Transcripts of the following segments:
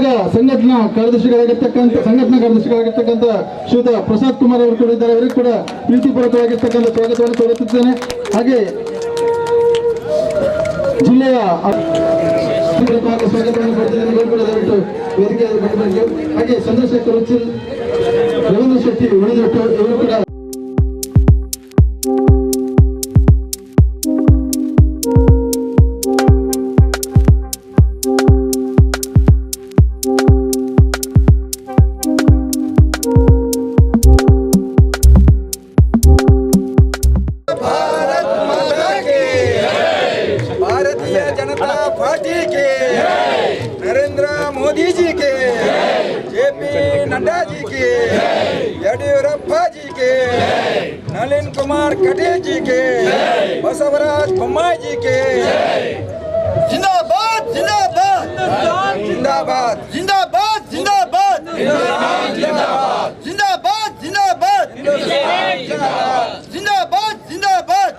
ಇವಾಗ ಸಂಘಟನಾ ಕಾರ್ಯದರ್ಶಿಗಳಾಗಿರ್ತಕ್ಕಂಥ ಶ್ರೀಯುತ ಪ್ರಸಾದ್ ಕುಮಾರ್ ಅವರು ಕೂಡ ಇದ್ದಾರೆ. ಅವರಿಗೆ ಕೂಡ ಪ್ರೀತಿಪೂರ್ವಕವಾಗಿರ್ತಕ್ಕಂಥ ಸ್ವಾಗತವನ್ನು ಕೋರುತ್ತಿದ್ದೇನೆ. ಹಾಗೆ ಜಿಲ್ಲೆಯ ಸ್ವಾಗತವನ್ನು ಕೊಡ್ತಿದ್ದೇನೆ. ಕೂಡ ದಯವಿಟ್ಟು ವೇದಿಕೆ ಹಾಗೆ ಚಂದ್ರಶೇಖರ್ ಉಚ್ಚಿಲ್, ರವೀಂದ್ರ ಶೆಟ್ಟಿ ಉಳಿದಿಟ್ಟು ಇವರು ಕೂಡ नरेंद्र मोदी जी के, जेपी नड्डा जी के, येडियूरप्पा जी के, नलिन कुमार कटील जी के, बसवराज बोम्माई जी के। जिंदाबाद जिंदाबाद जिंदाबाद जिंदाबाद जिंदाबाद जिंदाबाद जिंदाबाद जिंदाबाद जिंदाबाद जिंदाबाद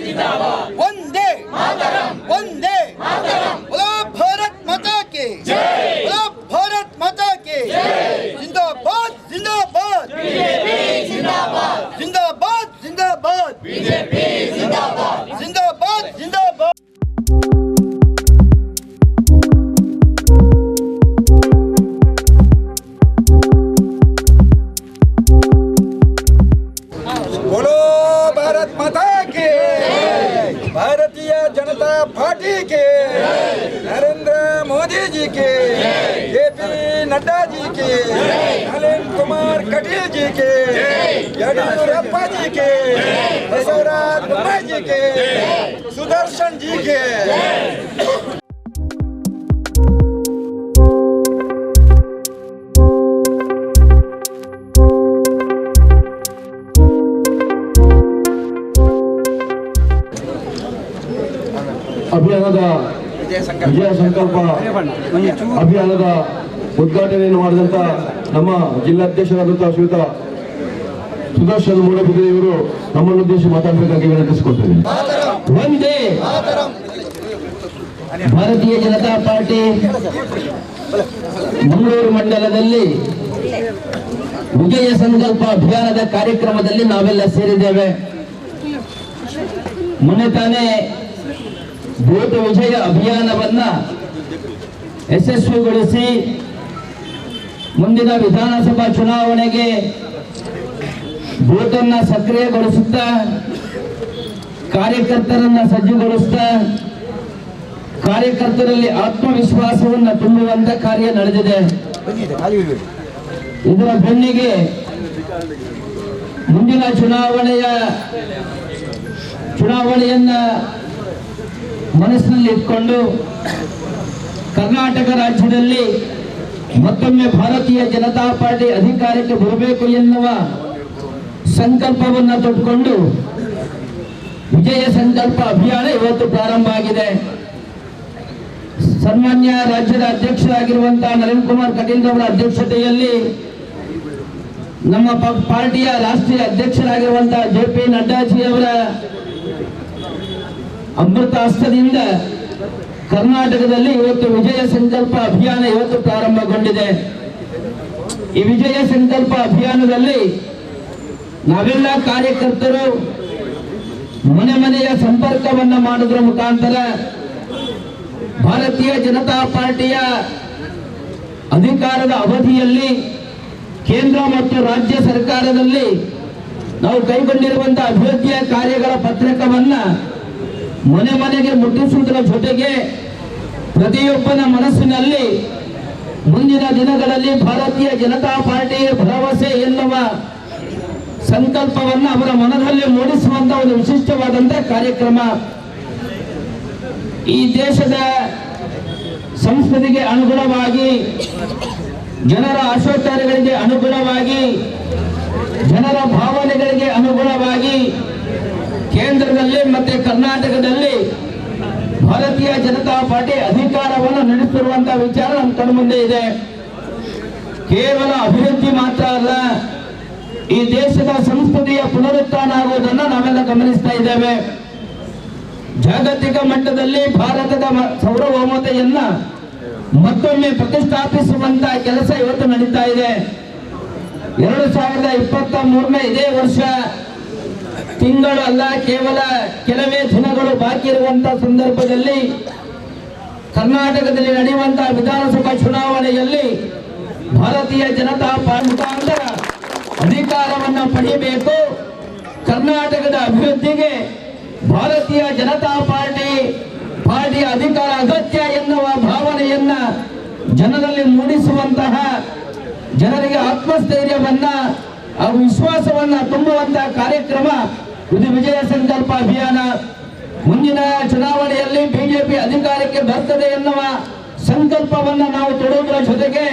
जिंदाबाद वंदे मातरम वंदे मातरम। बोलो भारत माता की जय, बोलो भारत माता की जय। जिंदाबाद जिंदाबाद बीजेपी जिंदाबाद जिंदाबाद जिंदाबाद बीजेपी जिंदाबाद जिंदाबाद जिंदाबाद। बोलो भारत माता के, भारतीय जनता पार्टी के, नरेंद्र मोदी जी के, जेपी नड्डा जी के, नलिन कुमार कटील जी के, येडियूरप्पा जी के, बसवराज बोम्माई जी के, सुदर्शन जी के। ಅಭಿಯಾನದ ವಿಜಯ ಸಂಕಲ್ಪ ಅಭಿಯಾನದ ಉದ್ಘಾಟನೆಯನ್ನು ಮಾಡಿದಂತ ನಮ್ಮ ಜಿಲ್ಲಾಧ್ಯಕ್ಷರಾದಂತಹ ಶ್ರೀಯುತ ಸುದರ್ಶನ್ ಮೂಡಬಿದ್ರೆ ಇವರು ನಮ್ಮನ್ನು ಉದ್ದೇಶಿಸಿ ಮಾತಾಡಬೇಕಾಗಿ ವಿನಂತಿಸಿಕೊಳ್ತೇವೆ. ಒಂದೇ ಭಾರತೀಯ ಜನತಾ ಪಾರ್ಟಿ ಮಂಗಳೂರು ಮಂಡಲದಲ್ಲಿ ವಿಜಯ ಸಂಕಲ್ಪ ಅಭಿಯಾನದ ಕಾರ್ಯಕ್ರಮದಲ್ಲಿ ನಾವೆಲ್ಲ ಸೇರಿದ್ದೇವೆ. ಮೊನ್ನೆ ತಾನೇ ಬೂತ್ ವಿಜಯ ಅಭಿಯಾನವನ್ನ ಯಶಸ್ವಿಗೊಳಿಸಿ ಮುಂದಿನ ವಿಧಾನಸಭಾ ಚುನಾವಣೆಗೆ ಬೂತ್ ಅನ್ನ ಸಕ್ರಿಯಗೊಳಿಸುತ್ತಾ ಕಾರ್ಯಕರ್ತರನ್ನ ಸಜ್ಜುಗೊಳಿಸುತ್ತಾ ಕಾರ್ಯಕರ್ತರಲ್ಲಿ ಆತ್ಮವಿಶ್ವಾಸವನ್ನು ತುಂಬುವಂತ ಕಾರ್ಯ ನಡೆದಿದೆ. ಇದರ ಬೆನ್ನಿಗೆ ಮುಂದಿನ ಚುನಾವಣೆಯನ್ನ ಮನಸ್ಸಿನಲ್ಲಿ ಇಟ್ಕೊಂಡು ಕರ್ನಾಟಕ ರಾಜ್ಯದಲ್ಲಿ ಮತ್ತೊಮ್ಮೆ ಭಾರತೀಯ ಜನತಾ ಪಾರ್ಟಿ ಅಧಿಕಾರಕ್ಕೆ ಬರಬೇಕು ಎನ್ನುವ ಸಂಕಲ್ಪವನ್ನು ತೊಟ್ಟುಕೊಂಡು ವಿಜಯ ಸಂಕಲ್ಪ ಅಭಿಯಾನ ಇವತ್ತು ಪ್ರಾರಂಭ ಆಗಿದೆ. ಸನ್ಮಾನ್ಯ ರಾಜ್ಯದ ಅಧ್ಯಕ್ಷರಾಗಿರುವಂತಹ ನಳಿನ್ ಕುಮಾರ್ ಕಟೀಲ್ ಅವರ ಅಧ್ಯಕ್ಷತೆಯಲ್ಲಿ ನಮ್ಮ ಪಾರ್ಟಿಯ ರಾಷ್ಟ್ರೀಯ ಅಧ್ಯಕ್ಷರಾಗಿರುವಂತಹ ಜೆಪಿ ನಡ್ಡಾಜಿ ಅವರ ಅಮೃತ ಹಸ್ತದಿಂದ ಕರ್ನಾಟಕದಲ್ಲಿ ಇವತ್ತು ವಿಜಯ ಸಂಕಲ್ಪ ಅಭಿಯಾನ ಇವತ್ತು ಪ್ರಾರಂಭಗೊಂಡಿದೆ. ಈ ವಿಜಯ ಸಂಕಲ್ಪ ಅಭಿಯಾನದಲ್ಲಿ ನಾವೆಲ್ಲ ಕಾರ್ಯಕರ್ತರು ಮನೆ ಮನೆಯ ಸಂಪರ್ಕವನ್ನ ಮಾಡುವುದರ ಮುಖಾಂತರ ಭಾರತೀಯ ಜನತಾ ಪಾರ್ಟಿಯ ಅಧಿಕಾರದ ಅವಧಿಯಲ್ಲಿ ಕೇಂದ್ರ ಮತ್ತು ರಾಜ್ಯ ಸರ್ಕಾರದಲ್ಲಿ ನಾವು ಕೈಗೊಂಡಿರುವಂತಹ ಅಭಿವೃದ್ಧಿಯ ಕಾರ್ಯಗಳ ಪತ್ರಕವನ್ನ ಮನೆ ಮನೆಗೆ ಮುಟ್ಟಿಸುವುದರ ಜೊತೆಗೆ ಪ್ರತಿಯೊಬ್ಬನ ಮನಸ್ಸಿನಲ್ಲಿ ಮುಂದಿನ ದಿನಗಳಲ್ಲಿ ಭಾರತೀಯ ಜನತಾ ಪಾರ್ಟಿಯ ಭರವಸೆ ಎನ್ನುವ ಸಂಕಲ್ಪವನ್ನು ಅವರ ಮನದಲ್ಲಿ ಮೂಡಿಸುವಂತಹ ಒಂದು ವಿಶಿಷ್ಟವಾದಂತಹ ಕಾರ್ಯಕ್ರಮ. ಈ ದೇಶದ ಸಂಸ್ಕೃತಿಗೆ ಅನುಗುಣವಾಗಿ, ಜನರ ಆಶೋತ್ತರಗಳಿಗೆ ಅನುಗುಣವಾಗಿ, ಜನರ ಭಾವನೆಗಳಿಗೆ ಅನುಗುಣವಾಗಿ ಕೇಂದ್ರದಲ್ಲಿ ಮತ್ತೆ ಕರ್ನಾಟಕದಲ್ಲಿ ಭಾರತೀಯ ಜನತಾ ಪಾರ್ಟಿ ಅಧಿಕಾರವನ್ನು ನಡೆಸುತ್ತಿರುವಂತಹ ವಿಚಾರ ನಮ್ಮ ಕಣ್ಮುಂದೆ ಇದೆ. ಕೇವಲ ಅಭಿವೃದ್ಧಿ ಮಾತ್ರ ಅಲ್ಲ, ಈ ದೇಶದ ಸಂಸ್ಕೃತಿಯ ಪುನರುತ್ಥಾನ ಆಗುವುದನ್ನು ನಾವೆಲ್ಲ ಗಮನಿಸ್ತಾ ಇದ್ದೇವೆ. ಜಾಗತಿಕ ಮಟ್ಟದಲ್ಲಿ ಭಾರತದ ಸಾರ್ವಭೌಮತೆಯನ್ನ ಮತ್ತೊಮ್ಮೆ ಪ್ರತಿಷ್ಠಾಪಿಸುವಂತಹ ಕೆಲಸ ಇವತ್ತು ನಡೀತಾ ಇದೆ. 2023ನೇ ಇದೇ ವರ್ಷ ತಿಂಗಳು ಅಲ್ಲ, ಕೇವಲ ಕೆಲವೇ ದಿನಗಳು ಬಾಕಿ ಇರುವಂತಹ ಸಂದರ್ಭದಲ್ಲಿ ಕರ್ನಾಟಕದಲ್ಲಿ ನಡೆಯುವಂತಹ ವಿಧಾನಸಭಾ ಚುನಾವಣೆಯಲ್ಲಿ ಭಾರತೀಯ ಜನತಾ ಪಾರ್ಟಿ ಮುಖಾಂತರ ಅಧಿಕಾರವನ್ನು ಪಡೆಯಬೇಕು. ಕರ್ನಾಟಕದ ಅಭಿವೃದ್ಧಿಗೆ ಭಾರತೀಯ ಜನತಾ ಪಾರ್ಟಿಯ ಅಧಿಕಾರ ಅಗತ್ಯ ಎನ್ನುವ ಭಾವನೆಯನ್ನ ಜನರಲ್ಲಿ ಮೂಡಿಸುವಂತಹ, ಜನರಿಗೆ ಆತ್ಮಸ್ಥೈರ್ಯವನ್ನ ಹಾಗೂ ವಿಶ್ವಾಸವನ್ನ ತುಂಬುವಂತಹ ಕಾರ್ಯಕ್ರಮ ಇದು ವಿಜಯ ಸಂಕಲ್ಪ ಅಭಿಯಾನ. ಮುಂದಿನ ಚುನಾವಣೆಯಲ್ಲಿ ಬಿಜೆಪಿ ಅಧಿಕಾರಕ್ಕೆ ಬರ್ತದೆ ಎನ್ನುವ ಸಂಕಲ್ಪವನ್ನ ನಾವು ತೊಡುವುದರ ಜೊತೆಗೆ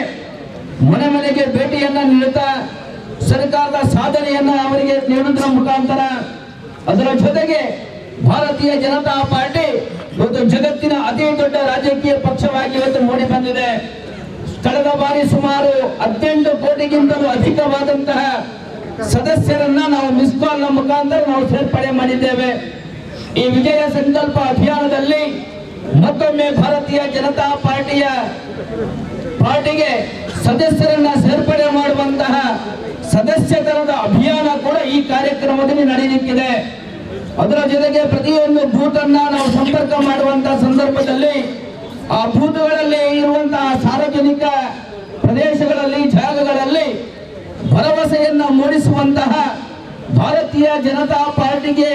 ಮನೆ ಮನೆಗೆ ಭೇಟಿಯನ್ನ ನೀಡುತ್ತಾ ಸರ್ಕಾರದ ಸಾಧನೆಯನ್ನ ಅವರಿಗೆ ನೀಡುವುದರ ಮುಖಾಂತರ, ಅದರ ಜೊತೆಗೆ ಭಾರತೀಯ ಜನತಾ ಪಾರ್ಟಿ ಇವತ್ತು ಜಗತ್ತಿನ ಅತಿ ದೊಡ್ಡ ರಾಜಕೀಯ ಪಕ್ಷವಾಗಿ ಇವತ್ತು ಮೂಡಿ ಬಂದಿದೆ. ಕಳೆದ ಬಾರಿ ಸುಮಾರು 18 ಕೋಟಿಗಿಂತಲೂ ಅಧಿಕವಾದಂತಹ ಸದಸ್ಯರನ್ನ ನಾವು ಮಿಸ್ ಕಾಲ್ ಮುಖಾಂತರ ನಾವು ಸೇರ್ಪಡೆ ಮಾಡಿದ್ದೇವೆ. ಈ ವಿಜಯ ಸಂಕಲ್ಪ ಅಭಿಯಾನದಲ್ಲಿ ಮತ್ತೊಮ್ಮೆ ಭಾರತೀಯ ಜನತಾ ಪಾರ್ಟಿಗೆ ಸದಸ್ಯರನ್ನ ಸೇರ್ಪಡೆ ಮಾಡುವಂತಹ ಸದಸ್ಯತನದ ಅಭಿಯಾನ ಕೂಡ ಈ ಕಾರ್ಯಕ್ರಮದಲ್ಲಿ ನಡೆಯಲಿಕ್ಕಿದೆ. ಅದರ ಜೊತೆಗೆ ಪ್ರತಿಯೊಂದು ಬೂತ್ ಅನ್ನ ನಾವು ಸಂಪರ್ಕ ಮಾಡುವಂತಹ ಸಂದರ್ಭದಲ್ಲಿ ಆ ಬೂತ್ಗಳಲ್ಲಿ ಇರುವಂತಹ ಸಾರ್ವಜನಿಕ ಪ್ರದೇಶಗಳಲ್ಲಿ, ಜಾಗಗಳಲ್ಲಿ ಭರವಸೆಯನ್ನ ಮೂಡಿಸುವಂತಹ ಭಾರತೀಯ ಜನತಾ ಪಾರ್ಟಿಗೆ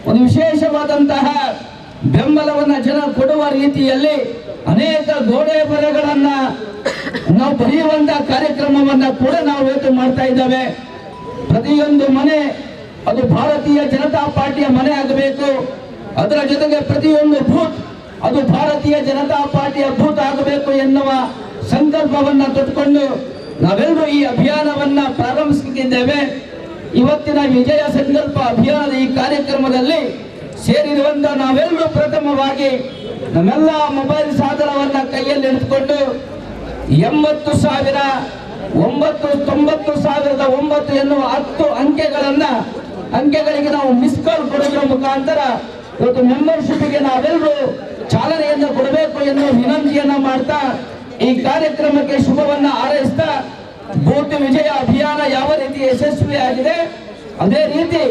ಒಂದು ವಿಶೇಷವಾದಂತಹ ಬೆಂಬಲವನ್ನ ಜನ ಕೊಡುವ ರೀತಿಯಲ್ಲಿ ಅನೇಕ ಗೋಡೆ ಬರಗಳನ್ನ ನಾವು ಬರೆಯುವಂತಹ ಕಾರ್ಯಕ್ರಮವನ್ನ ಕೂಡ ನಾವು ಇವತ್ತು ಮಾಡ್ತಾ ಇದ್ದೇವೆ. ಪ್ರತಿಯೊಂದು ಮನೆ ಅದು ಭಾರತೀಯ ಜನತಾ ಪಾರ್ಟಿಯ ಮನೆ ಆಗಬೇಕು. ಅದರ ಜೊತೆಗೆ ಪ್ರತಿಯೊಂದು ಬೂತ್ ಅದು ಭಾರತೀಯ ಜನತಾ ಪಾರ್ಟಿಯ ಬೂತ್ ಆಗಬೇಕು ಎನ್ನುವ ಸಂಕಲ್ಪವನ್ನ ತೊಟ್ಟುಕೊಂಡು ನಾವೆಲ್ಲರೂ ಈ ಅಭಿಯಾನವನ್ನ ಪ್ರಾರಂಭಿಸಿದ್ದೇವೆ. ಇವತ್ತಿನ ವಿಜಯ ಸಂಕಲ್ಪ ಅಭಿಯಾನದ ಈ ಕಾರ್ಯಕ್ರಮದಲ್ಲಿ ಸೇರಿರುವಂತಹ ನಾವೆಲ್ಲರೂ ಪ್ರಥಮವಾಗಿ ನಮ್ಮೆಲ್ಲ ಮೊಬೈಲ್ ಸಾಧನವನ್ನ ಕೈಯಲ್ಲಿ ಹಿಡಿದುಕೊಂಡು 80,990,9 ಎನ್ನುವ 10 ಅಂಕೆಗಳಿಗೆ ನಾವು ಮಿಸ್ ಕಾಲ್ ಕೊಡೋದ್ರ ಮುಖಾಂತರ ಇವತ್ತು ಮೆಂಬರ್ಶಿಪ್ಗೆ ನಾವೆಲ್ಲರೂ ಚಾಲನೆಯನ್ನು ಕೊಡಬೇಕು ಎನ್ನುವ ವಿನಂತಿಯನ್ನ ಮಾಡ್ತಾ ಈ ಕಾರ್ಯಕ್ರಮಕ್ಕೆ ಶುಭವನ್ನ ಹಾರೈಸ್ತಾ, ಬೂತ್ ವಿಜಯ ಅಭಿಯಾನ ಯಾವ ರೀತಿ ಯಶಸ್ವಿಯಾಗಿದೆ ಅದೇ ರೀತಿ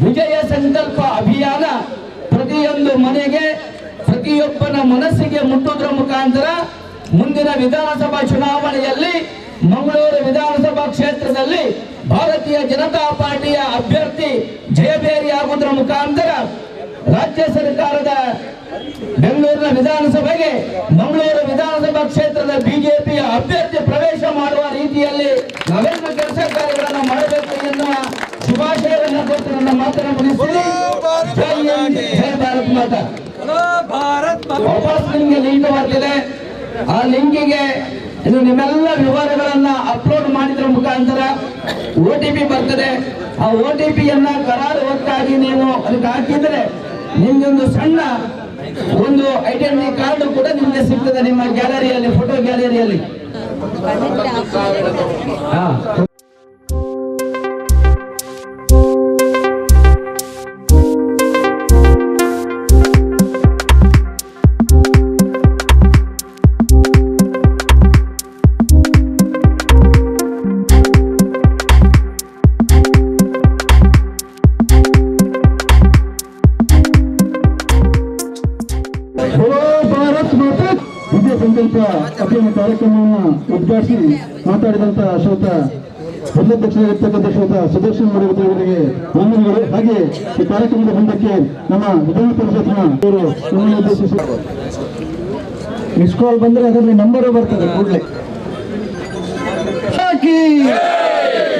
ವಿಜಯ ಸಂಕಲ್ಪ ಅಭಿಯಾನ ಪ್ರತಿಯೊಂದು ಮನೆಗೆ, ಪ್ರತಿಯೊಬ್ಬನ ಮನಸ್ಸಿಗೆ ಮುಟ್ಟುವುದರ ಮುಖಾಂತರ ಮುಂದಿನ ವಿಧಾನಸಭಾ ಚುನಾವಣೆಯಲ್ಲಿ ಮಂಗಳೂರು ವಿಧಾನಸಭಾ ಕ್ಷೇತ್ರದಲ್ಲಿ ಭಾರತೀಯ ಜನತಾ ಪಾರ್ಟಿಯ ಅಭ್ಯರ್ಥಿ ಜಯಭೇರಿಯಾಗುವುದರ ಮುಖಾಂತರ ರಾಜ್ಯ ಸರ್ಕಾರದ ಬೆಂಗಳೂರಿನ ವಿಧಾನಸಭೆಗೆ ಮಂಗಳೂರು ವಿಧಾನಸಭಾ ಕ್ಷೇತ್ರದ ಬಿಜೆಪಿಯ ಅಭ್ಯರ್ಥಿ ಪ್ರವೇಶ ಮಾಡುವ ರೀತಿಯಲ್ಲಿ ನಾವೆಲ್ಲ ಕೆಲಸ ಕಾರ್ಯಗಳನ್ನು ಮಾಡಬೇಕು ಎನ್ನುವ ಶುಭಾಶಯವನ್ನು ಕೊಟ್ಟು ನನ್ನ ಮಾತನ್ನು ಮುಗಿಸ್ತೀನಿ. ಜೈ ಹಿಂದ್, ಜೈ ಭಾರತ್ ಮಾತಾ. ವಾಪಸ್ ನಿಮಗೆ ಲಿಂಕ್ ಬರ್ತಿದೆ. ಆ ಲಿಂಕಿಗೆ ಇದು ನಿಮ್ಮೆಲ್ಲ ವಿವರಗಳನ್ನ ಅಪ್ಲೋಡ್ ಮಾಡಿದ್ರ ಮುಖಾಂತರ OTP ಬರ್ತದೆ. ಆ OTPಯನ್ನ ಕರಾರುವಕ್ಕಾಗಿ ನೀವು ಅದಕ್ಕೆ ಹಾಕಿದ್ರೆ ನಿಮ್ಗೊಂದು ಸಣ್ಣ ಒಂದು ಐಡೆಂಟಿಟಿ ಕಾರ್ಡ್ ಕೂಡ ನಿಮ್ಗೆ ಸಿಗ್ತದೆ ನಿಮ್ಮ ಗ್ಯಾಲರಿಯಲ್ಲಿ, ಫೋಟೋ ಗ್ಯಾಲರಿಯಲ್ಲಿ. ಸಂಕಲ್ಪ ಅಭಿಯಾನ ಕಾರ್ಯಕ್ರಮವನ್ನು ಉದ್ಘಾಟಿಸಿ ಮಾತಾಡಿದಂತಹ ಶ್ರೋತ ಜಿಲ್ಲಾಧ್ಯಕ್ಷರಾಗಿರ್ತಕ್ಕಂಥ ಶ್ರೋತ ಸುದರ್ಶನ್ ಅವರಿಗೆ ವಂದನೆಗಳು. ಹಾಗೆ ಈ ಕಾರ್ಯಕ್ರಮದ ಮುಂದಕ್ಕೆ ನಮ್ಮ ವಿಧಾನ ಪರಿಷತ್ನ ನಮ್ಮನ್ನು ಉದ್ದೇಶಿಸಿ ಮಿಸ್ ಕಾಲ್ ಬಂದ್ರೆ ಅದರಲ್ಲಿ ನಂಬರ್ ಬರ್ತದೆ ಕೂಡಲೇ.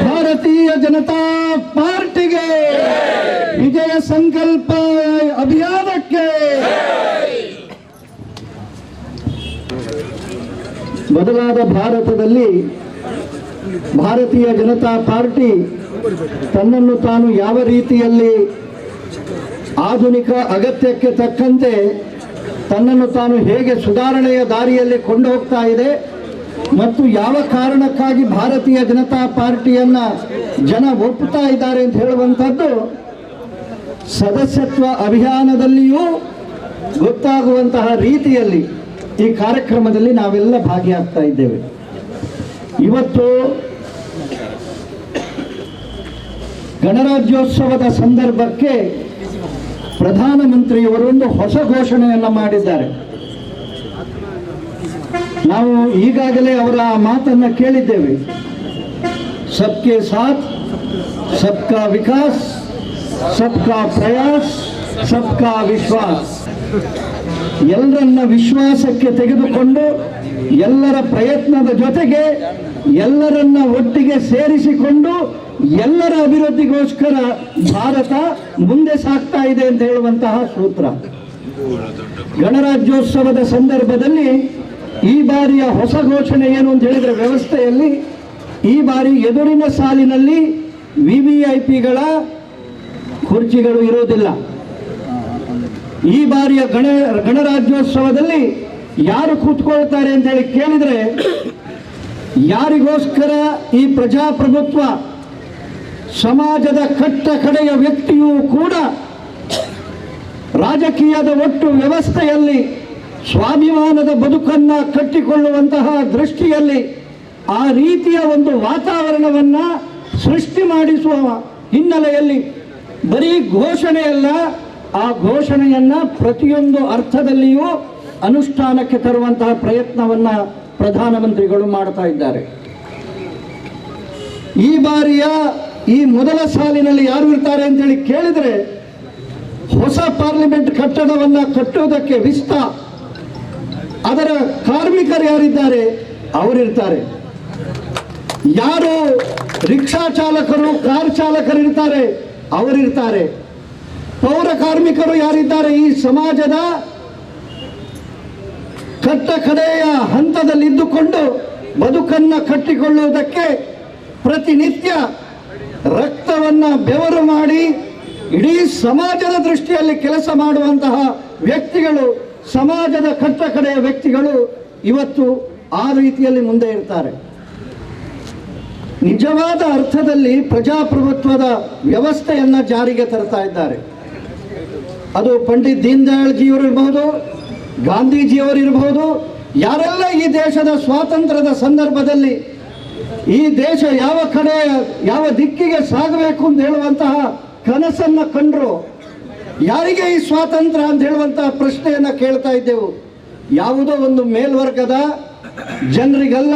ಭಾರತೀಯ ಜನತಾ ಪಾರ್ಟಿಗೆ ವಿಜಯ ಸಂಕಲ್ಪ ಅಭಿಯಾನಕ್ಕೆ ಬದಲಾದ ಭಾರತದಲ್ಲಿ ಭಾರತೀಯ ಜನತಾ ಪಾರ್ಟಿ ತನ್ನನ್ನು ತಾನು ಯಾವ ರೀತಿಯಲ್ಲಿ ಆಧುನಿಕ ಅಗತ್ಯಕ್ಕೆ ತಕ್ಕಂತೆ ತನ್ನನ್ನು ತಾನು ಹೇಗೆ ಸುಧಾರಣೆಯ ದಾರಿಯಲ್ಲಿ ಕೊಂಡು ಹೋಗ್ತಾ ಇದೆ ಮತ್ತು ಯಾವ ಕಾರಣಕ್ಕಾಗಿ ಭಾರತೀಯ ಜನತಾ ಪಾರ್ಟಿಯನ್ನ ಜನ ಒಪ್ಪುತ್ತಾ ಇದ್ದಾರೆ ಅಂತ ಹೇಳುವಂಥದ್ದು ಸದಸ್ಯತ್ವ ಅಭಿಯಾನದಲ್ಲಿಯೂ ಗೊತ್ತಾಗುವಂತಹ ರೀತಿಯಲ್ಲಿ ಈ ಕಾರ್ಯಕ್ರಮದಲ್ಲಿ ನಾವೆಲ್ಲ ಭಾಗಿಯಾಗ್ತಾ ಇದ್ದೇವೆ. ಇವತ್ತು ಗಣರಾಜ್ಯೋತ್ಸವದ ಸಂದರ್ಭಕ್ಕೆ ಪ್ರಧಾನಮಂತ್ರಿಯವರು ಒಂದು ಹೊಸ ಘೋಷಣೆಯನ್ನು ಮಾಡಿದ್ದಾರೆ. ನಾವು ಈಗಾಗಲೇ ಅವರ ಮಾತನ್ನು ಕೇಳಿದ್ದೇವೆ. ಸಬ್ಕೆ ಸಾಥ್ ಸಬ್ಕಾ ವಿಕಾಸ್ ಸಬ್ಕಾ ಪ್ರಯಾಸ್ ಸಬ್ಕಾ ವಿಶ್ವಾಸ್. ಎಲ್ಲರನ್ನ ವಿಶ್ವಾಸಕ್ಕೆ ತೆಗೆದುಕೊಂಡು ಎಲ್ಲರ ಪ್ರಯತ್ನದ ಜೊತೆಗೆ ಎಲ್ಲರನ್ನ ಒಟ್ಟಿಗೆ ಸೇರಿಸಿಕೊಂಡು ಎಲ್ಲರ ಅಭಿವೃದ್ಧಿಗೋಸ್ಕರ ಭಾರತ ಮುಂದೆ ಸಾಗ್ತಾ ಇದೆ ಅಂತ ಹೇಳುವಂತಹ ಸೂತ್ರ. ಗಣರಾಜ್ಯೋತ್ಸವದ ಸಂದರ್ಭದಲ್ಲಿ ಈ ಬಾರಿಯ ಹೊಸ ಘೋಷಣೆ ಏನು ಅಂತ ಹೇಳಿದ್ರೆ, ವ್ಯವಸ್ಥೆಯಲ್ಲಿ ಈ ಬಾರಿ ಎದುರಿನ ಸಾಲಿನಲ್ಲಿ ವಿವಿಐಪಿಗಳ ಕುರ್ಚಿಗಳು ಇರೋದಿಲ್ಲ. ಈ ಬಾರಿಯ ಗಣರಾಜ್ಯೋತ್ಸವದಲ್ಲಿ ಯಾರು ಕೂತ್ಕೊಳ್ತಾರೆ ಅಂತ ಹೇಳಿ ಕೇಳಿದ್ರೆ, ಯಾರಿಗೋಸ್ಕರ ಈ ಪ್ರಜಾಪ್ರಭುತ್ವ ಸಮಾಜದ ಕಟ್ಟ ಕಡೆಯ ವ್ಯಕ್ತಿಯೂ ಕೂಡ ರಾಜಕೀಯದ ಒಟ್ಟು ವ್ಯವಸ್ಥೆಯಲ್ಲಿ ಸ್ವಾಭಿಮಾನದ ಬದುಕನ್ನ ಕಟ್ಟಿಕೊಳ್ಳುವಂತಹ ದೃಷ್ಟಿಯಲ್ಲಿ ಆ ರೀತಿಯ ಒಂದು ವಾತಾವರಣವನ್ನ ಸೃಷ್ಟಿ ಮಾಡಿಸುವ ಹಿನ್ನೆಲೆಯಲ್ಲಿ ಬರೀ ಘೋಷಣೆಯಲ್ಲ, ಆ ಘೋಷಣೆಯನ್ನ ಪ್ರತಿಯೊಂದು ಅರ್ಥದಲ್ಲಿಯೂ ಅನುಷ್ಠಾನಕ್ಕೆ ತರುವಂತಹ ಪ್ರಯತ್ನವನ್ನ ಪ್ರಧಾನಮಂತ್ರಿಗಳು ಮಾಡ್ತಾ ಇದ್ದಾರೆ. ಈ ಬಾರಿಯ ಈ ಮೊದಲ ಸಾಲಿನಲ್ಲಿ ಯಾರು ಇರ್ತಾರೆ ಅಂತ ಹೇಳಿ ಕೇಳಿದ್ರೆ, ಹೊಸ ಪಾರ್ಲಿಮೆಂಟ್ ಕಟ್ಟಡವನ್ನ ಕಟ್ಟುವುದಕ್ಕೆ ಅದರ ಕಾರ್ಮಿಕರು ಯಾರಿದ್ದಾರೆ ಅವರಿರ್ತಾರೆ. ಯಾರು ರಿಕ್ಷಾ ಚಾಲಕರು, ಕಾರ್ ಚಾಲಕರು ಇರ್ತಾರೆ ಅವರಿರ್ತಾರೆ. ಪೌರ ಕಾರ್ಮಿಕರು ಯಾರಿದ್ದಾರೆ, ಈ ಸಮಾಜದ ಕಟ್ಟ ಕಡೆಯ ಹಂತದಲ್ಲಿದ್ದುಕೊಂಡು ಬದುಕನ್ನ ಕಟ್ಟಿಕೊಳ್ಳುವುದಕ್ಕೆ ಪ್ರತಿನಿತ್ಯ ರಕ್ತವನ್ನ ಬೆವರು ಮಾಡಿ ಇಡೀ ಸಮಾಜದ ದೃಷ್ಟಿಯಲ್ಲಿ ಕೆಲಸ ಮಾಡುವಂತಹ ವ್ಯಕ್ತಿಗಳು, ಸಮಾಜದ ಕಟ್ಟ ಕಡೆಯ ವ್ಯಕ್ತಿಗಳು ಇವತ್ತು ಆ ರೀತಿಯಲ್ಲಿ ಮುಂದೆ ಇರ್ತಾರೆ. ನಿಜವಾದ ಅರ್ಥದಲ್ಲಿ ಪ್ರಜಾಪ್ರಭುತ್ವದ ವ್ಯವಸ್ಥೆಯನ್ನ ಜಾರಿಗೆ ತರ್ತಾ ಇದ್ದಾರೆ. ಅದು ಪಂಡಿತ್ ದೀನ್ ದಯಾಳ್ ಜಿಯವರು ಇರಬಹುದು, ಗಾಂಧೀಜಿಯವರು ಇರಬಹುದು. ಯಾರೆಲ್ಲ ಈ ದೇಶದ ಸ್ವಾತಂತ್ರ್ಯದ ಸಂದರ್ಭದಲ್ಲಿ ಈ ದೇಶ ಯಾವ ಕಡೆ ಯಾವ ದಿಕ್ಕಿಗೆ ಸಾಗಬೇಕು ಅಂತ ಹೇಳುವಂತಹ ಕನಸನ್ನ ಕಂಡ್ರು, ಯಾರಿಗೆ ಈ ಸ್ವಾತಂತ್ರ್ಯ ಅಂತ ಹೇಳುವಂತಹ ಪ್ರಶ್ನೆಯನ್ನ ಕೇಳ್ತಾ ಇದ್ದೆವು. ಯಾವುದೋ ಒಂದು ಮೇಲ್ವರ್ಗದ ಜನರಿಗಲ್ಲ,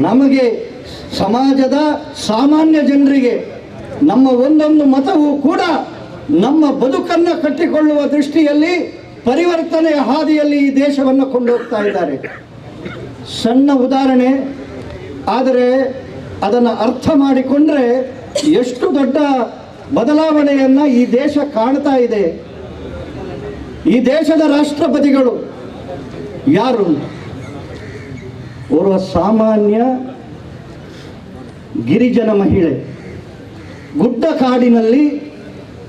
ನಮಗೆ ಸಮಾಜದ ಸಾಮಾನ್ಯ ಜನರಿಗೆ ನಮ್ಮ ಒಂದೊಂದು ಮತವೂ ಕೂಡ ನಮ್ಮ ಬದುಕನ್ನ ಕಟ್ಟಿಕೊಳ್ಳುವ ದೃಷ್ಟಿಯಲ್ಲಿ ಪರಿವರ್ತನೆಯ ಹಾದಿಯಲ್ಲಿ ಈ ದೇಶವನ್ನು ಕೊಂಡೋಗ್ತಾ ಇದ್ದಾರೆ. ಸಣ್ಣ ಉದಾಹರಣೆ, ಆದರೆ ಅದನ್ನು ಅರ್ಥ ಮಾಡಿಕೊಂಡ್ರೆ ಎಷ್ಟು ದೊಡ್ಡ ಬದಲಾವಣೆಯನ್ನ ಈ ದೇಶ ಕಾಣ್ತಾ ಇದೆ. ಈ ದೇಶದ ರಾಷ್ಟ್ರಪತಿಗಳು ಯಾರು? ಓರ್ವ ಸಾಮಾನ್ಯ ಗಿರಿಜನ ಮಹಿಳೆ, ಗುಡ್ಡ ಕಾಡಿನಲ್ಲಿ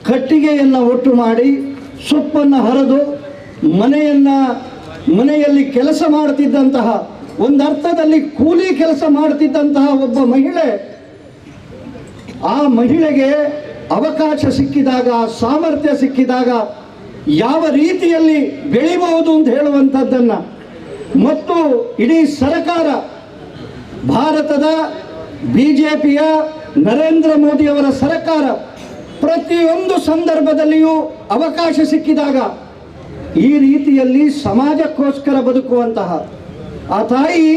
ಕಟ್ಟಿಗೆಯನ್ನು ಒಟ್ಟು ಮಾಡಿ ಸೊಪ್ಪನ್ನು ಹರಿದು ಮನೆಯಲ್ಲಿ ಕೆಲಸ ಮಾಡುತ್ತಿದ್ದಂತಹ, ಒಂದರ್ಥದಲ್ಲಿ ಕೂಲಿ ಕೆಲಸ ಮಾಡುತ್ತಿದ್ದಂತಹ ಒಬ್ಬ ಮಹಿಳೆ, ಆ ಮಹಿಳೆಗೆ ಅವಕಾಶ ಸಿಕ್ಕಿದಾಗ, ಸಾಮರ್ಥ್ಯ ಸಿಕ್ಕಿದಾಗ ಯಾವ ರೀತಿಯಲ್ಲಿ ಬೆಳಿಬಹುದು ಅಂತ ಹೇಳುವಂಥದ್ದನ್ನ, ಮತ್ತು ಇಡೀ ಸರ್ಕಾರ, ಭಾರತದ ಬಿಜೆಪಿಯ ನರೇಂದ್ರ ಮೋದಿಯವರ ಸರ್ಕಾರ ಪ್ರತಿಯೊಂದು ಸಂದರ್ಭದಲ್ಲಿಯೂ ಅವಕಾಶ ಸಿಕ್ಕಿದಾಗ ಈ ರೀತಿಯಲ್ಲಿ ಸಮಾಜಕ್ಕೋಸ್ಕರ ಬದುಕುವಂತಹ ಆ ತಾಯಿ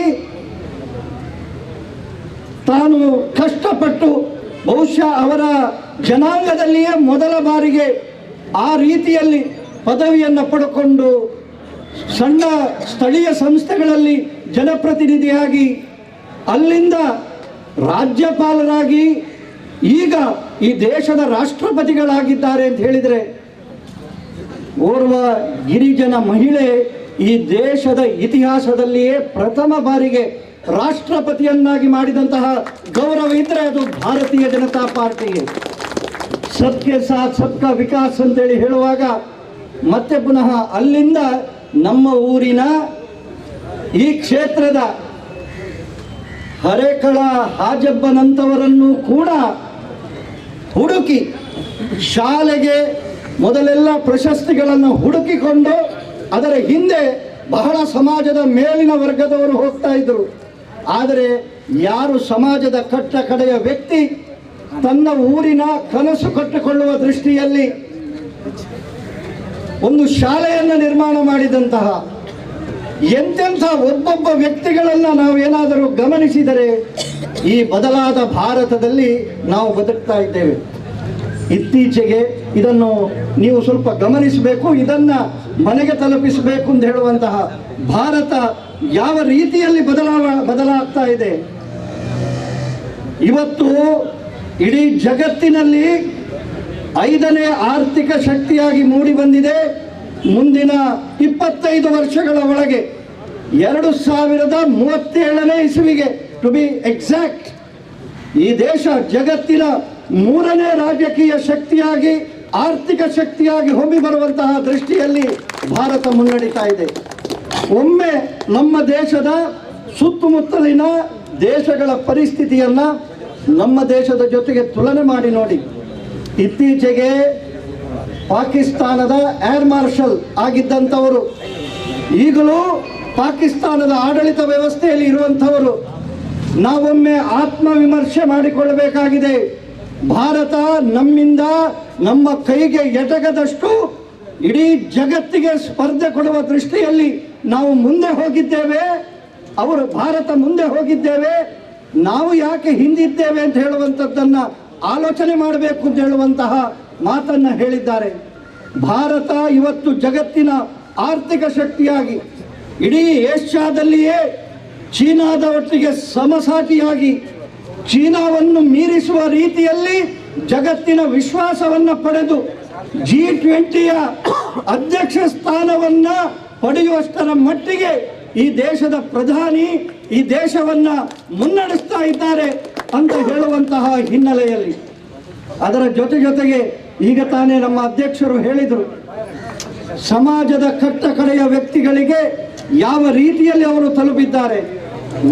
ತಾನು ಕಷ್ಟಪಟ್ಟು ಬಹುಶಃ ಅವರ ಜನಾಂಗದಲ್ಲಿಯೇ ಮೊದಲ ಬಾರಿಗೆ ಆ ರೀತಿಯಲ್ಲಿ ಪದವಿಯನ್ನು ಪಡ್ಕೊಂಡು ಸಣ್ಣ ಸ್ಥಳೀಯ ಸಂಸ್ಥೆಗಳಲ್ಲಿ ಜನಪ್ರತಿನಿಧಿಯಾಗಿ ಅಲ್ಲಿಂದ ರಾಜ್ಯಪಾಲರಾಗಿ ಈಗ ಈ ದೇಶದ ರಾಷ್ಟ್ರಪತಿಗಳಾಗಿದ್ದಾರೆ ಅಂತ ಹೇಳಿದರೆ, ಓರ್ವ ಗಿರಿಜನ ಮಹಿಳೆ ಈ ದೇಶದ ಇತಿಹಾಸದಲ್ಲಿಯೇ ಪ್ರಥಮ ಬಾರಿಗೆ ರಾಷ್ಟ್ರಪತಿಯನ್ನಾಗಿ ಮಾಡಿದಂತಹ ಗೌರವ ಇದ್ರೆ ಅದು ಭಾರತೀಯ ಜನತಾ ಪಾರ್ಟಿಗೆ. ಸಬ್ಕೆ ಸಾಥ್ ಸಬ್ಕಾ ವಿಕಾಸ್ ಅಂತೇಳಿ ಹೇಳುವಾಗ ಮತ್ತೆ ಪುನಃ ಅಲ್ಲಿಂದ ನಮ್ಮ ಊರಿನ ಈ ಕ್ಷೇತ್ರದ ಹರೇಕಳ ಹಾಜಬ್ಬನಂತವರನ್ನು ಕೂಡ ಹುಡುಕಿ ಶಾಲೆಗೆ ಮೊದಲೆಲ್ಲ ಪ್ರಶಸ್ತಿಗಳನ್ನು ಹುಡುಕಿಕೊಂಡು ಅದರ ಹಿಂದೆ ಬಹಳ ಸಮಾಜದ ಮೇಲಿನ ವರ್ಗದವರು ಹೋಗ್ತಾ ಇದ್ರು. ಆದರೆ ಯಾರು ಸಮಾಜದ ಕಟ್ಟ ಕಡೆಯ ವ್ಯಕ್ತಿ ತನ್ನ ಊರಿನ ಕನಸು ಕಟ್ಟಿಕೊಳ್ಳುವ ದೃಷ್ಟಿಯಲ್ಲಿ ಒಂದು ಶಾಲೆಯನ್ನು ನಿರ್ಮಾಣ ಮಾಡಿದಂತಹ ಎಂತೆಂಥ ಒಬ್ಬೊಬ್ಬ ವ್ಯಕ್ತಿಗಳನ್ನ ನಾವೇನಾದರೂ ಗಮನಿಸಿದರೆ ಈ ಬದಲಾದ ಭಾರತದಲ್ಲಿ ನಾವು ಬದುಕ್ತಾ ಇದ್ದೇವೆ. ಇತ್ತೀಚೆಗೆ ಇದನ್ನು ನೀವು ಸ್ವಲ್ಪ ಗಮನಿಸಬೇಕು, ಇದನ್ನ ಮನೆಗೆ ತಲುಪಿಸಬೇಕು ಅಂತ ಹೇಳುವಂತಹ ಭಾರತ ಯಾವ ರೀತಿಯಲ್ಲಿ ಬದಲಾಗ್ತಾ ಇದೆ. ಇವತ್ತು ಇಡೀ ಜಗತ್ತಿನಲ್ಲಿ 5ನೇ ಆರ್ಥಿಕ ಶಕ್ತಿಯಾಗಿ ಮೂಡಿ ಬಂದಿದೆ. ಮುಂದಿನ 25 ವರ್ಷಗಳ ಒಳಗೆ 2037ನೇ ಇಸವಿಗೆ ಟು ಬಿ ಎಕ್ಸಾಕ್ಟ್ ಈ ದೇಶ ಜಗತ್ತಿನ 3ನೇ ರಾಜಕೀಯ ಶಕ್ತಿಯಾಗಿ ಆರ್ಥಿಕ ಶಕ್ತಿಯಾಗಿ ಹೊಮ್ಮಿ ಬರುವಂತಹ ದೃಷ್ಟಿಯಲ್ಲಿ ಭಾರತ ಮುನ್ನಡೀತಾ ಇದೆ. ಒಮ್ಮೆ ನಮ್ಮ ದೇಶದ ಸುತ್ತಮುತ್ತಲಿನ ದೇಶಗಳ ಪರಿಸ್ಥಿತಿಯನ್ನ ನಮ್ಮ ದೇಶದ ಜೊತೆಗೆ ತುಲನೆ ಮಾಡಿ ನೋಡಿ. ಇತ್ತೀಚೆಗೆ ಪಾಕಿಸ್ತಾನದ ಏರ್ ಮಾರ್ಷಲ್ ಆಗಿದ್ದಂಥವರು ಈಗಲೂ ಪಾಕಿಸ್ತಾನದ ಆಡಳಿತ ವ್ಯವಸ್ಥೆಯಲ್ಲಿ ಇರುವಂಥವರು. ನಾವೊಮ್ಮೆ ಆತ್ಮವಿಮರ್ಶೆ ಮಾಡಿಕೊಳ್ಳಬೇಕಾಗಿದೆ. ಭಾರತ ನಮ್ಮಿಂದ ನಮ್ಮ ಕೈಗೆ ಎಟಕದಷ್ಟು ಇಡೀ ಜಗತ್ತಿಗೆ ಸ್ಪರ್ಧೆ ಕೊಡುವ ದೃಷ್ಟಿಯಲ್ಲಿ ನಾವು ಮುಂದೆ ಹೋಗಿದ್ದೇವೆ. ಭಾರತ ಮುಂದೆ ಹೋಗಿದ್ದೇವೆ, ನಾವು ಯಾಕೆ ಹಿಂದಿದ್ದೇವೆ ಅಂತ ಹೇಳುವಂಥದ್ದನ್ನ ಆಲೋಚನೆ ಮಾಡಬೇಕು ಅಂತ ಹೇಳುವಂತಹ ಮಾತನ್ನ ಹೇಳಿದ್ದಾರೆ. ಭಾರತ ಇವತ್ತು ಜಗತ್ತಿನ ಆರ್ಥಿಕ ಶಕ್ತಿಯಾಗಿ ಇಡೀ ಏಷ್ಯಾದಲ್ಲಿಯೇ ಚೀನಾದ ಒಟ್ಟಿಗೆ ಸಮಸಾಟಿಯಾಗಿ ಚೀನಾವನ್ನು ಮೀರಿಸುವ ರೀತಿಯಲ್ಲಿ ಜಗತ್ತಿನ ವಿಶ್ವಾಸವನ್ನ ಪಡೆದು G20ಯ ಅಧ್ಯಕ್ಷ ಸ್ಥಾನವನ್ನ ಪಡೆಯುವಷ್ಟರ ಮಟ್ಟಿಗೆ ಈ ದೇಶದ ಪ್ರಧಾನಿ ಈ ದೇಶವನ್ನ ಮುನ್ನಡೆಸ್ತಾ ಇದ್ದಾರೆ ಅಂತ ಹೇಳುವಂತಹ ಹಿನ್ನೆಲೆಯಲ್ಲಿ ಅದರ ಜೊತೆಗೆ ಈಗ ತಾನೇ ನಮ್ಮ ಅಧ್ಯಕ್ಷರು ಹೇಳಿದರು, ಸಮಾಜದ ಕಟ್ಟ ಕಡೆಯ ವ್ಯಕ್ತಿಗಳಿಗೆ ಯಾವ ರೀತಿಯಲ್ಲಿ ಅವರು ತಲುಪಿದ್ದಾರೆ.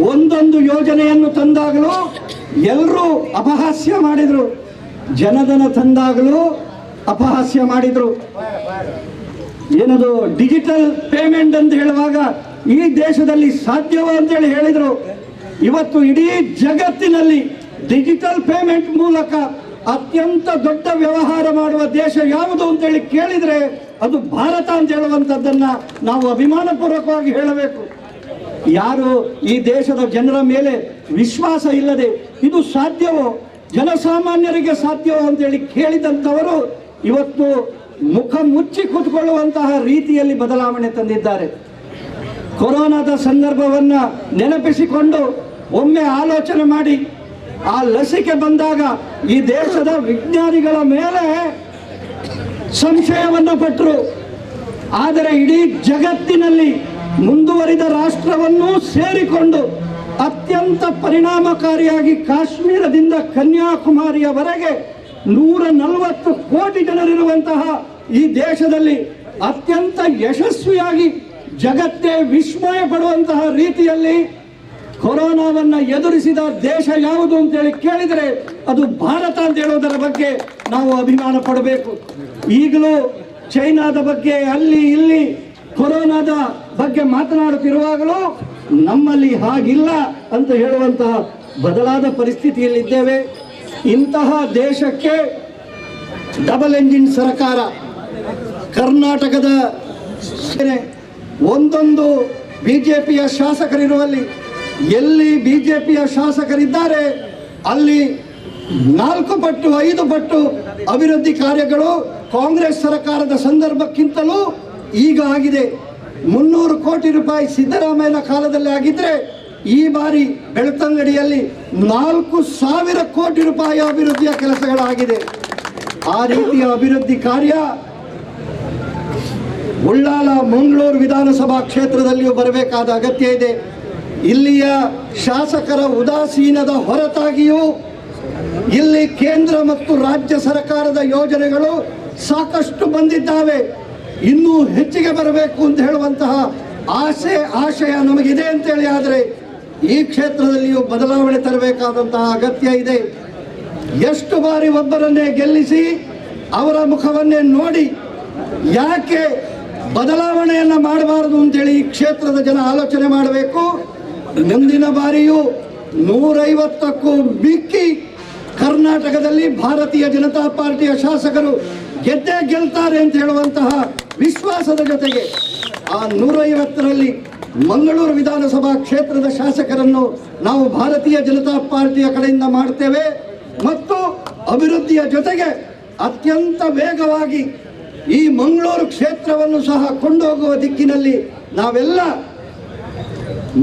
ಒಂದೊಂದು ಯೋಜನೆಯನ್ನು ತಂದಾಗಲೂ ಎಲ್ಲರೂ ಅಪಹಾಸ್ಯ ಮಾಡಿದ್ರು, ಜನಧನ ತಂದಾಗಲೂ ಅಪಹಾಸ್ಯ ಮಾಡಿದ್ರು. ಏನದು ಡಿಜಿಟಲ್ ಪೇಮೆಂಟ್ ಅಂತ ಹೇಳುವಾಗ ಈ ದೇಶದಲ್ಲಿ ಸಾಧ್ಯವ ಅಂತೇಳಿ ಹೇಳಿದ್ರು. ಇವತ್ತು ಇಡೀ ಜಗತ್ತಿನಲ್ಲಿ ಡಿಜಿಟಲ್ ಪೇಮೆಂಟ್ ಮೂಲಕ ಅತ್ಯಂತ ದೊಡ್ಡ ವ್ಯವಹಾರ ಮಾಡುವ ದೇಶ ಯಾವುದು ಅಂತೇಳಿ ಕೇಳಿದ್ರೆ ಅದು ಭಾರತ ಅಂತ ಹೇಳುವಂಥದ್ದನ್ನ ನಾವು ಅಭಿಮಾನಪೂರ್ವಕವಾಗಿ ಹೇಳಬೇಕು. ಯಾರು ಈ ದೇಶದ ಜನರ ಮೇಲೆ ವಿಶ್ವಾಸ ಇಲ್ಲದೆ ಇದು ಸಾಧ್ಯವೋ, ಜನಸಾಮಾನ್ಯರಿಗೆ ಸಾಧ್ಯವೋ ಅಂತೇಳಿ ಕೇಳಿದಂಥವರು ಇವತ್ತು ಮುಖ ಮುಚ್ಚಿ ಕೂತ್ಕೊಳ್ಳುವಂತಹ ರೀತಿಯಲ್ಲಿ ಬದಲಾವಣೆ ತಂದಿದ್ದಾರೆ. ಕೊರೋನಾದ ಸಂದರ್ಭವನ್ನ ನೆನಪಿಸಿಕೊಂಡು ಒಮ್ಮೆ ಆಲೋಚನೆ ಮಾಡಿ ಆ ಲಸಿಕೆ ಬಂದಾಗ ಈ ದೇಶದ ವಿಜ್ಞಾನಿಗಳ ಮೇಲೆ ಸಂಶಯವನ್ನು ಪಟ್ಟರು. ಆದರೆ ಇಡೀ ಜಗತ್ತಿನಲ್ಲಿ ಮುಂದುವರಿದ ರಾಷ್ಟ್ರವನ್ನು ಸೇರಿಕೊಂಡು ಅತ್ಯಂತ ಪರಿಣಾಮಕಾರಿಯಾಗಿ ಕಾಶ್ಮೀರದಿಂದ ಕನ್ಯಾಕುಮಾರಿಯವರೆಗೆ 140 ಕೋಟಿ ಜನರಿರುವಂತಹ ಈ ದೇಶದಲ್ಲಿ ಅತ್ಯಂತ ಯಶಸ್ವಿಯಾಗಿ ಜಗತ್ತೇ ವಿಸ್ಮಯ ಪಡುವಂತಹ ರೀತಿಯಲ್ಲಿ ಕೊರೋನಾವನ್ನ ಎದುರಿಸಿದ ದೇಶ ಯಾವುದು ಅಂತೇಳಿ ಕೇಳಿದರೆ ಅದು ಭಾರತ ಅಂತ ಹೇಳೋದರ ಬಗ್ಗೆ ನಾವು ಅಭಿಮಾನ ಪಡಬೇಕು. ಈಗಲೂ ಚೈನಾದ ಬಗ್ಗೆ ಅಲ್ಲಿ ಇಲ್ಲಿ ಕೊರೋನಾದ ಬಗ್ಗೆ ಮಾತನಾಡುತ್ತಿರುವಾಗಲೂ ನಮ್ಮಲ್ಲಿ ಹಾಗಿಲ್ಲ ಅಂತ ಹೇಳುವಂತಹ ಬದಲಾದ ಪರಿಸ್ಥಿತಿಯಲ್ಲಿದ್ದೇವೆ. ಇಂತಹ ದೇಶಕ್ಕೆ ಡಬಲ್ ಎಂಜಿನ್ ಸರ್ಕಾರ, ಕರ್ನಾಟಕದ ಒಂದೊಂದು ಬಿಜೆಪಿಯ ಶಾಸಕರಿರುವಲ್ಲಿ ಎಲ್ಲಿ ಬಿಜೆಪಿಯ ಶಾಸಕರಿದ್ದಾರೆ ಅಲ್ಲಿ 4 ಪಟ್ಟು 5 ಪಟ್ಟು ಅಭಿವೃದ್ಧಿ ಕಾರ್ಯಗಳು ಕಾಂಗ್ರೆಸ್ ಸರ್ಕಾರದ ಸಂದರ್ಭಕ್ಕಿಂತಲೂ ಈಗ ಆಗಿದೆ. 300 ಕೋಟಿ ರೂಪಾಯಿ ಸಿದ್ದರಾಮಯ್ಯನ ಕಾಲದಲ್ಲಿ ಆಗಿದ್ರೆ ಈ ಬಾರಿ ಬೆಳ್ತಂಗಡಿಯಲ್ಲಿ 4,000 ಕೋಟಿ ರೂಪಾಯಿ ಅಭಿವೃದ್ಧಿಯ ಕೆಲಸಗಳಾಗಿದೆ. ಆ ರೀತಿಯ ಅಭಿವೃದ್ಧಿ ಕಾರ್ಯ ಉಳ್ಳಾಲ ಮಂಗಳೂರು ವಿಧಾನಸಭಾ ಕ್ಷೇತ್ರದಲ್ಲಿಯೂ ಬರಬೇಕಾದ ಅಗತ್ಯ ಇದೆ. ಇಲ್ಲಿಯ ಶಾಸಕರ ಉದಾಸೀನದ ಹೊರತಾಗಿಯೂ ಇಲ್ಲಿ ಕೇಂದ್ರ ಮತ್ತು ರಾಜ್ಯ ಸರ್ಕಾರದ ಯೋಜನೆಗಳು ಸಾಕಷ್ಟು ಬಂದಿದ್ದಾವೆ, ಇನ್ನೂ ಹೆಚ್ಚಿಗೆ ಬರಬೇಕು ಅಂತ ಹೇಳುವಂತಹ ಆಶಯ ನಮಗಿದೆ ಅಂತೇಳಿ. ಆದರೆ ಈ ಕ್ಷೇತ್ರದಲ್ಲಿಯೂ ಬದಲಾವಣೆ ತರಬೇಕಾದಂತಹ ಅಗತ್ಯ ಇದೆ. ಎಷ್ಟು ಬಾರಿ ಒಬ್ಬರನ್ನೇ ಗೆಲ್ಲಿಸಿ ಅವರ ಮುಖವನ್ನೇ ನೋಡಿ ಯಾಕೆ ಬದಲಾವಣೆಯನ್ನು ಮಾಡಬಾರದು ಅಂತೇಳಿ ಈ ಕ್ಷೇತ್ರದ ಜನ ಆಲೋಚನೆ ಮಾಡಬೇಕು. ಮುಂದಿನ ಬಾರಿಯೂ 150ಕ್ಕೂ ಮಿಕ್ಕಿ ಕರ್ನಾಟಕದಲ್ಲಿ ಭಾರತೀಯ ಜನತಾ ಪಾರ್ಟಿಯ ಶಾಸಕರು ಗೆದ್ದೇ ಗೆಲ್ತಾರೆ ಅಂತ ಹೇಳುವಂತಹ ವಿಶ್ವಾಸದ ಜೊತೆಗೆ ಆ 150ರಲ್ಲಿ ಮಂಗಳೂರು ವಿಧಾನಸಭಾ ಕ್ಷೇತ್ರದ ಶಾಸಕರನ್ನು ನಾವು ಭಾರತೀಯ ಜನತಾ ಪಾರ್ಟಿಯ ಕಡೆಯಿಂದ ಮಾಡ್ತೇವೆ ಮತ್ತು ಅಭಿವೃದ್ಧಿಯ ಜೊತೆಗೆ ಅತ್ಯಂತ ವೇಗವಾಗಿ ಈ ಮಂಗಳೂರು ಕ್ಷೇತ್ರವನ್ನು ಸಹ ಕೊಂಡೋಗುವ ದಿಕ್ಕಿನಲ್ಲಿ ನಾವೆಲ್ಲ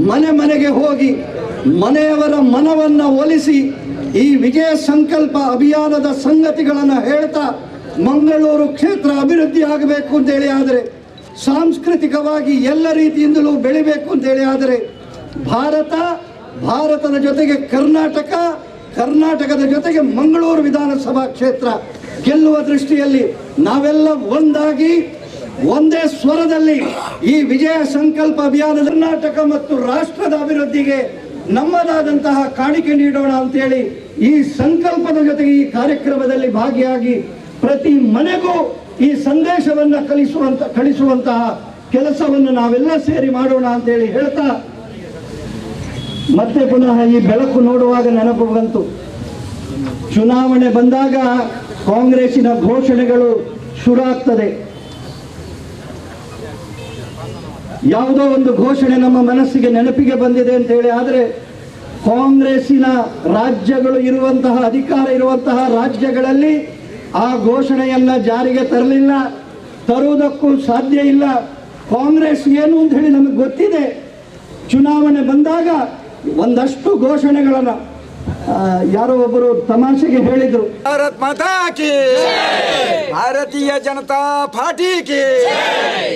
ಮನೆ ಮನೆಗೆ ಹೋಗಿ ಮನೆಯವರ ಮನವನ್ನು ಒಲಿಸಿ ಈ ವಿಜಯ ಸಂಕಲ್ಪ ಅಭಿಯಾನದ ಸಂಗತಿಗಳನ್ನು ಹೇಳ್ತಾ ಮಂಗಳೂರು ಕ್ಷೇತ್ರ ಅಭಿವೃದ್ಧಿ ಆಗಬೇಕು ಅಂತೇಳಿ ಆದರೆ, ಸಾಂಸ್ಕೃತಿಕವಾಗಿ ಎಲ್ಲ ರೀತಿಯಿಂದಲೂ ಬೆಳಿಬೇಕು ಅಂತೇಳಿ ಆದರೆ, ಭಾರತದ ಜೊತೆಗೆ ಕರ್ನಾಟಕದ ಜೊತೆಗೆ ಮಂಗಳೂರು ವಿಧಾನಸಭಾ ಕ್ಷೇತ್ರ ಗೆಲ್ಲುವ ದೃಷ್ಟಿಯಲ್ಲಿ ನಾವೆಲ್ಲ ಒಂದಾಗಿ ಒಂದೇ ಸ್ವರದಲ್ಲಿ ಈ ವಿಜಯ ಸಂಕಲ್ಪ ಅಭಿಯಾನ ಕರ್ನಾಟಕ ಮತ್ತು ರಾಷ್ಟ್ರದ ಅಭಿವೃದ್ಧಿಗೆ ನಮ್ಮದಾದಂತಹ ಕಾಣಿಕೆ ನೀಡೋಣ ಅಂತೇಳಿ ಈ ಸಂಕಲ್ಪದ ಜೊತೆಗೆ ಈ ಕಾರ್ಯಕ್ರಮದಲ್ಲಿ ಭಾಗಿಯಾಗಿ ಪ್ರತಿ ಮನೆಗೂ ಈ ಸಂದೇಶವನ್ನು ಕಳಿಸುವಂತಹ ಕೆಲಸವನ್ನು ನಾವೆಲ್ಲ ಸೇರಿ ಮಾಡೋಣ ಅಂತೇಳಿ ಹೇಳ್ತಾ, ಮತ್ತೆ ಪುನಃ ಈ ಬೆಳಕು ನೋಡುವಾಗ ನೆನಪು ಬಂತು. ಚುನಾವಣೆ ಬಂದಾಗ ಕಾಂಗ್ರೆಸ್ಸಿನ ಘೋಷಣೆಗಳು ಶುರು ಆಗ್ತದೆ. ಯಾವುದೋ ಒಂದು ಘೋಷಣೆ ನಮ್ಮ ಮನಸ್ಸಿಗೆ ನೆನಪಿಗೆ ಬಂದಿದೆ ಅಂತ ಹೇಳಿ ಆದರೆ, ಕಾಂಗ್ರೆಸ್ಸಿನ ರಾಜ್ಯಗಳು ಇರುವಂತಹ ಅಧಿಕಾರ ಇರುವಂತಹ ರಾಜ್ಯಗಳಲ್ಲಿ ಆ ಘೋಷಣೆಯನ್ನ ಜಾರಿಗೆ ತರಲಿಲ್ಲ, ತರುವುದಕ್ಕೂ ಸಾಧ್ಯ ಇಲ್ಲ. ಕಾಂಗ್ರೆಸ್ ಏನು ಅಂತ ಹೇಳಿ ನಮಗೆ ಗೊತ್ತಿದೆ. ಚುನಾವಣೆ ಬಂದಾಗ ಒಂದಷ್ಟು ಘೋಷಣೆಗಳನ್ನು ಯಾರೋ ಒಬ್ಬರು ತಮಾಷೆಗೆ ಹೇಳಿದ್ರು, ಭಾರತ್ ಮಾತಾ ಕಿ, ಭಾರತೀಯ ಜನತಾ ಪಾರ್ಟಿ ಕಿ,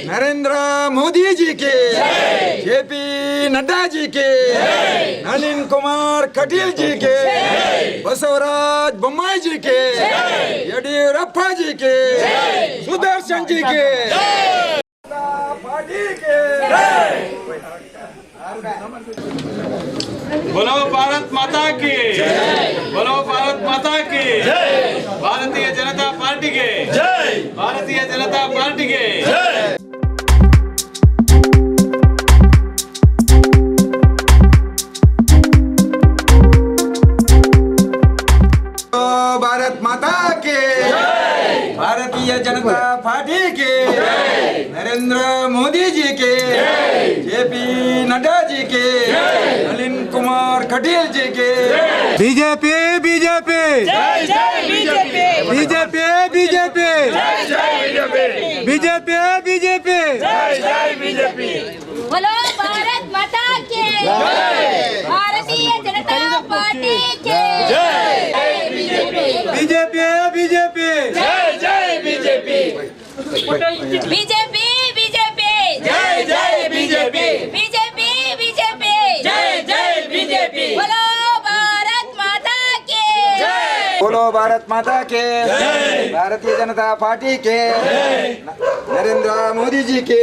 ನರೇಂದ್ರ ಮೋದಿ ಜಿ ಕೆ, JP नड्डा जी के, नलिन कुमार कटील जी के, बसवराज बोम्माई जी के, येडियुरप्पा जी के, सुदर्शन जी के, पार्टी के, बोलो भारत माता की, बोलो भारत माता की, भारतीय जनता पार्टी के, भारतीय जनता पार्टी के. भारत माता के, भारतीय जनता पार्टी के, नरेंद्र मोदी जी के, JP नड्डा जी के, नलिन कुमार कटील जी के, BJP BJP BJP BJP BJP BJP BJP. बोलो भारत माता के, भारतीय जनता पार्टी के, BJP BJP BJP BJP BJP BJP. बोलो भारत माता के, बोलो भारत माता के, भारतीय जनता पार्टी के, नरेंद्र मोदी जी के.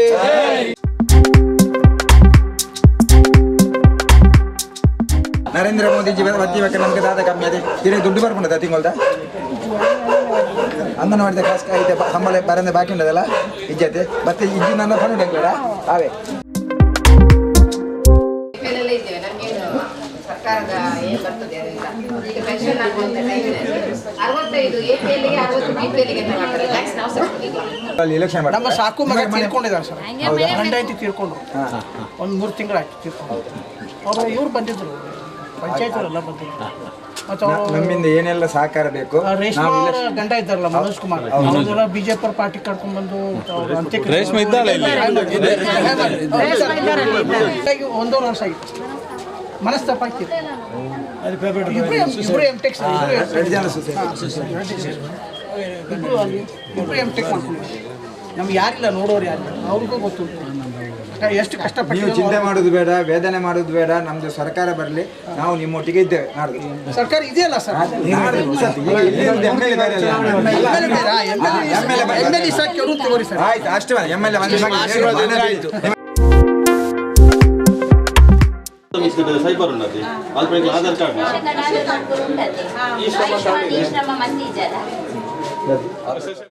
ನರೇಂದ್ರ ಮೋದಿಜಿ ಬರ್ತೀವಕ್ಕೆ ನಮಗೆ ದಾದ ಕಮ್ಮಿ ಅದೇ ತಿರುಗಿ ದುಡ್ಡು ಬರ್ಕೊಂಡದ ತಿಂಗಳದ ಅಂಗನವಾಡಿ ಕಾಸು ಐತೆ ಸಂಬಳ ಬರಂದೆ ಬಾಕಿ ಉಂಟದಲ್ಲ ಇಜ್ಜತೆ ಮತ್ತೆ ಇಜ್ಜಿ ನನ್ನ ಫಂಡ್ ಬೇಡ ಅವೇ ಇದ್ದೇವೆ. ನಮಗೇನು ಸರ್ಕಾರದ ಏನು ಬರ್ತದೆ ಅದರಿಂದ ಈಗ ಪೆನ್ಷನ್ ಆಗುವಂತ ಟೈಮಿನಲ್ಲಿ 65 APLಗೆ 60 BPLಗೆ ಅಂತ ಮಾಡ್ತಾರೆ. ಟ್ಯಾಕ್ಸ್ ನಾವು ಸಬ್ಸಿಡಿ ಅಲ್ಲಿ ಎಲೆಕ್ಷನ್ ಮಾಡಿ ನಮ್ಮ ಸಾಕು ಮಗ ತೀರ್ಕೊಂಡಿದ್ದಾರೆ ಸರ್. ಗಂಡ ಐತಿ ತೀರ್ಕೊಂಡು ಒಂದು 3 ತಿಂಗಳಾಯ್ತು ತೀರ್ಕೊಂಡು. ಅವರು ಇವ್ರು ಬಂದಿದ್ರು, ಪಂಚಾಯತ್ವರೆಲ್ಲ ಬಂದಿದ್ರು. ಮತ್ತು ನಮ್ಮಿಂದ ಏನೆಲ್ಲ ಸಹಕಾರ ಬೇಕು. ರೇಷ್ಮಾ ಅವರ ಗಂಡ ಇದ್ದಾರಲ್ಲ ಮನೋಜ್ ಕುಮಾರ್, ಅವರೆಲ್ಲ ಬಿಜೆಪಿ ಪಾರ್ಟಿ ಕರ್ಕೊಂಡು ಬಂದು ಅಂತ್ಯಕ್ರಿಯೆ 1 ವರ್ಷ ಆಗಿತ್ತು. ಮನಸ್ತಾಪ ಆಗ್ತಿತ್ತು. ಇಬ್ರು ಎಂ.ಟೆಕ್ ಮಾಡ್ಕೊಂಡು ನಮ್ಗೆ ಯಾರಿಲ್ಲ, ನೋಡೋರು ಯಾರಿಲ್ಲ, ಅವ್ರಿಗೂ ಗೊತ್ತು ಎಷ್ಟು ಕಷ್ಟಪಟ್ಟು. ನೀವು ಚಿಂತೆ ಮಾಡೋದು ಬೇಡ, ವೇದನೆ ಮಾಡೋದು ಬೇಡ. ನಮ್ದು ಸರ್ಕಾರ ಬರಲಿ, ನಾವು ನಿಮ್ಮೊಟ್ಟಿಗೆ ಇದ್ದೇವೆ. ನಾಡ್ದು ಸರ್ಕಾರ ಇದೆಯಲ್ಲ ಸರ್, ಆಯ್ತು ಅಷ್ಟೇ. MLA సైబర్ ఉన్నది వాళ్ళ ఆధార్ కార్డు ఈ శ్రమ మంది